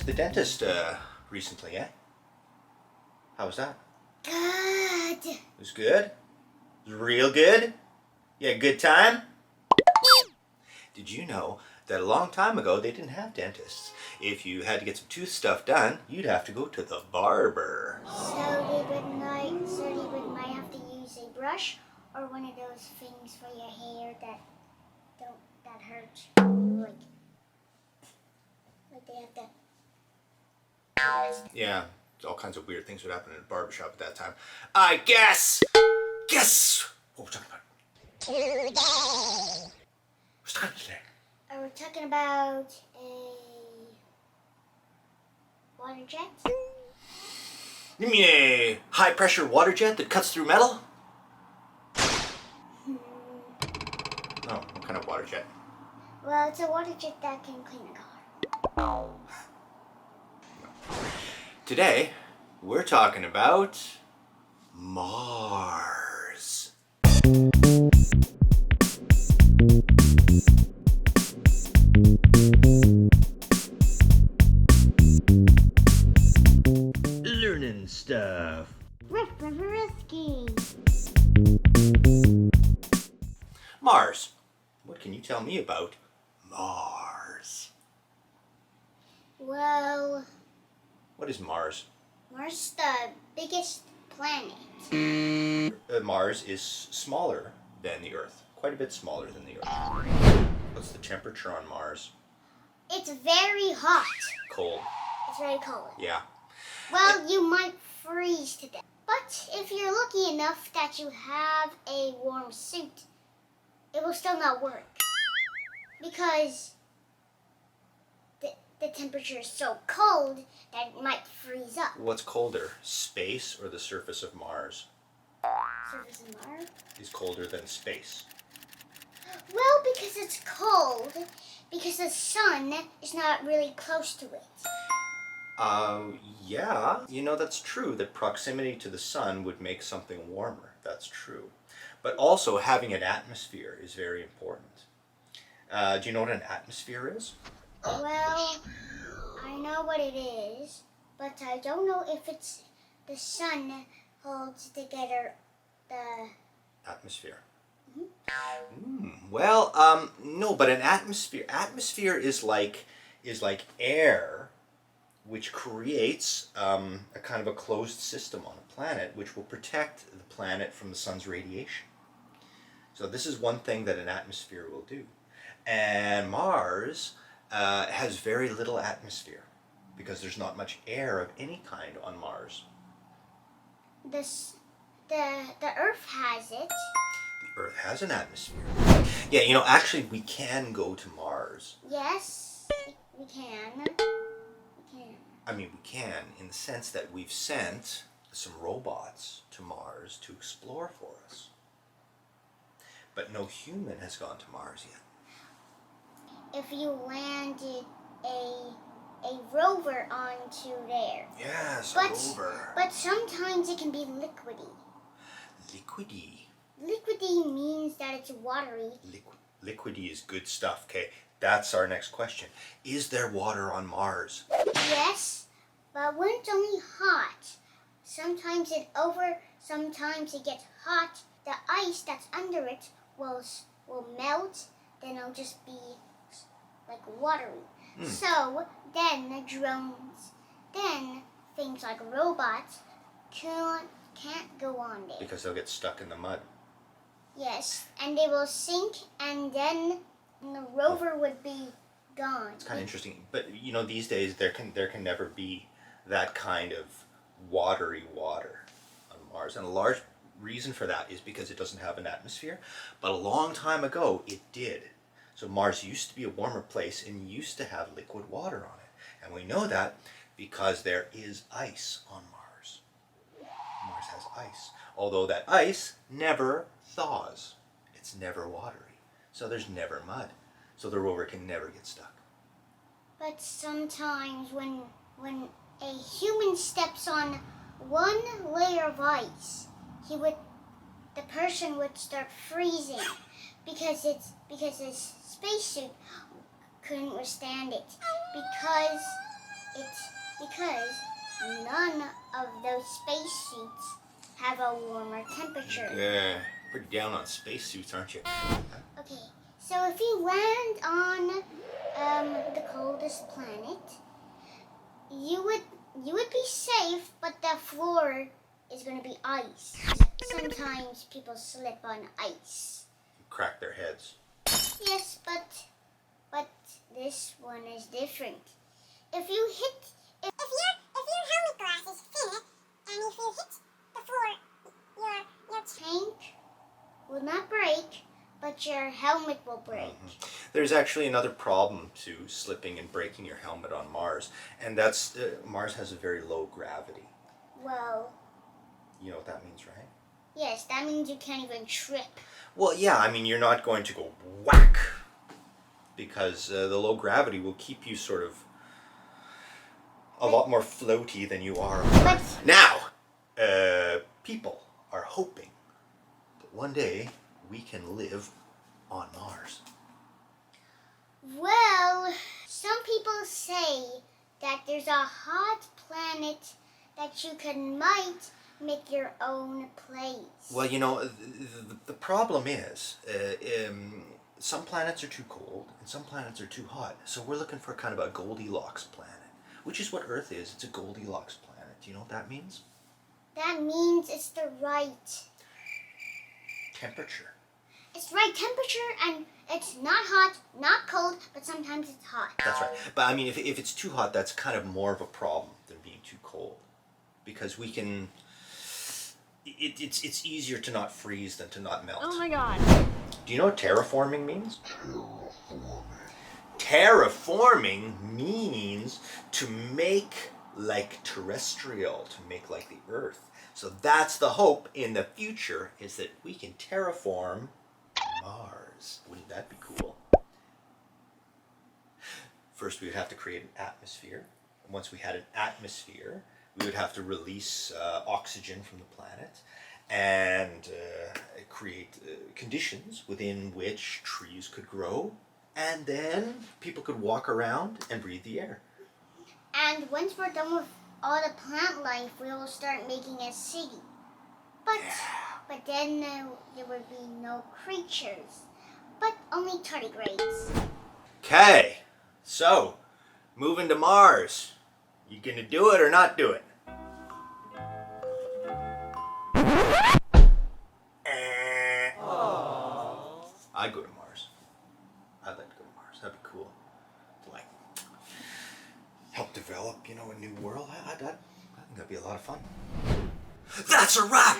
the dentist recently, eh? How was that? Good. It was good? It was real good? You had a good time? Did you know that a long time ago they didn't have dentists? If you had to get some tooth stuff done, you'd have to go to the barber. So they might have to use a brush or one of those things for your hair that hurts. Like they have to. Yeah, all kinds of weird things would happen in a barbershop at that time. I guess what we're talking about. Today. What's talking about today? We're talking about a water jet. You mean a high pressure water jet that cuts through metal? Oh, what kind of water jet? Well, it's a water jet that can clean a car. Today, we're talking about Mars. Learning stuff. Risky. Mars. What can you tell me about Mars? Well, What is Mars? Mars is the biggest planet. Mars is smaller than the Earth. Quite a bit smaller than the Earth. What's the temperature on Mars? It's very hot. Cold. It's very cold. Yeah. Well, you might freeze to death. But if you're lucky enough that you have a warm suit, it will still not work. Because the temperature is so cold that it might freeze up. What's colder, space or the surface of Mars? Surface of Mars? Is colder than space. Well, because it's cold, because the sun is not really close to it. Yeah. You know, that's true, that proximity to the sun would make something warmer. That's true. But also, having an atmosphere is very important. Do you know what an atmosphere is? Well, I know what it is, but I don't know if it's the sun holds together the Atmosphere. Well, no, but an atmosphere is like air, which creates a kind of a closed system on a planet, which will protect the planet from the sun's radiation. So this is one thing that an atmosphere will do. And Mars has very little atmosphere because there's not much air of any kind on Mars. the Earth has it. The Earth has an atmosphere. Yeah, you know, actually we can go to Mars. Yes, we can. I mean, we can in the sense that we've sent some robots to Mars to explore for us. But no human has gone to Mars yet. If you landed a rover onto there. Yes, But- a rover. But sometimes it can be liquidy. Liquidy. Liquidy means that it's watery. Liquidy is good stuff. Okay, that's our next question. Is there water on Mars? Yes, but when it's only hot, sometimes it gets hot. The ice that's under it will melt, then it'll just be like watery. So then the drones, then things like robots can't go on there. Because they'll get stuck in the mud. Yes, and they will sink, and then the rover would be gone. It's kind of interesting, but you know, these days there can never be that kind of watery water on Mars, and a large reason for that is because it doesn't have an atmosphere. But a long time ago, it did. So Mars used to be a warmer place and used to have liquid water on it, and we know that because there is ice on Mars. Mars has ice, although that ice never thaws. It's never watery, so there's never mud. So the rover can never get stuck. But sometimes when a human steps on one layer of ice, the person would start freezing because his spacesuit couldn't withstand it. Because It's because none of those spacesuits have a warmer temperature. Yeah, pretty down on spacesuits, aren't you? Okay, so if you land on the coldest planet, you would be safe, but the floor is going to be ice. Sometimes people slip on ice. Crack their heads. Yes, but this one is different. If your helmet glass is thin, and if you hit the floor, your tank will not break, but your helmet will break. There's actually another problem to slipping and breaking your helmet on Mars, and that's Mars has a very low gravity. Well, You know what that means, right? yes, that means you can't even trip. Well, yeah, I mean, you're not going to go whack, because the low gravity will keep you sort of a lot more floaty than you are on But Earth. Now, people are hoping that one day we can live on Mars. well, some people say that there's a hot planet that you might make your own place. Well, you know, the problem is some planets are too cold and some planets are too hot. So we're looking for kind of a Goldilocks planet, which is what Earth is. It's a Goldilocks planet. Do you know what that means? That means it's the right Temperature. It's right temperature, and it's not hot, not cold, but sometimes it's hot. That's right. But I mean, if it's too hot, that's kind of more of a problem than being too cold. Because we can... It's easier to not freeze than to not melt. Oh my god. Do you know what terraforming means? Terraforming means to make like terrestrial, to make like the Earth. So that's the hope in the future, is that we can terraform Mars. Wouldn't that be cool? First, we would have to create an atmosphere. And once we had an atmosphere, we would have to release oxygen from the planet and create conditions within which trees could grow, and then people could walk around and breathe the air. And once we're done with all the plant life, we will start making a city. But then there would be no creatures, but only tardigrades. Okay, so moving to Mars. You gonna do it or not do it? I'd go to Mars. I'd like to go to Mars. That'd be cool. To like help develop, you know, a new world. I think that'd be a lot of fun. That's a wrap!